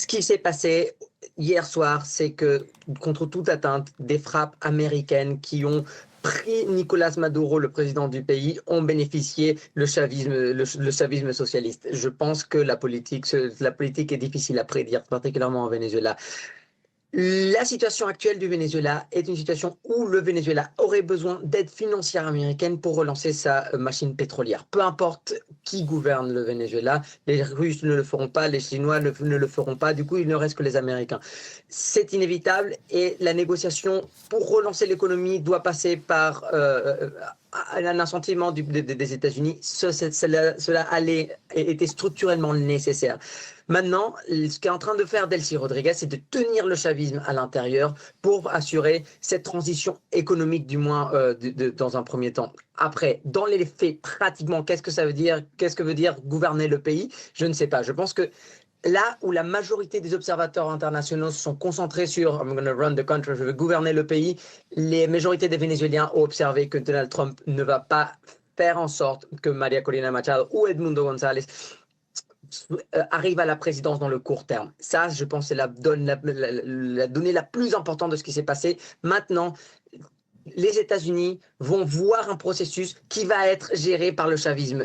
qui s'est passé hier soir, c'est que, contre toute atteinte, des frappes américaines qui ont pris Nicolás Maduro, le président du pays, ont bénéficié le chavisme socialiste. Je pense que la politique est difficile à prédire, particulièrement au Venezuela. La situation actuelle du Venezuela est une situation où le Venezuela aurait besoin d'aide financière américaine pour relancer sa machine pétrolière. Peu importe qui gouverne le Venezuela, les Russes ne le feront pas, les Chinois ne le feront pas, du coup il ne reste que les Américains. C'est inévitable et la négociation pour relancer l'économie doit passer par un assentiment des États-Unis. Cela était structurellement nécessaire. Maintenant, ce qu'est en train de faire Delcy Rodriguez, c'est de tenir le chavisme à l'intérieur pour assurer cette transition économique, du moins dans un premier temps. Après, dans les faits, pratiquement, qu'est-ce que ça veut dire? Qu'est-ce que veut dire gouverner le pays? Je ne sais pas. Je pense que là où la majorité des observateurs internationaux sont concentrés sur I'm going to run the country, je vais gouverner le pays, les majorités des Vénézuéliens ont observé que Donald Trump ne va pas faire en sorte que María Corina Machado ou Edmundo González arrive à la présidence dans le court terme. Ça, je pense, c'est la donnée la plus importante de ce qui s'est passé. Maintenant, les États-Unis vont voir un processus qui va être géré par le chavisme.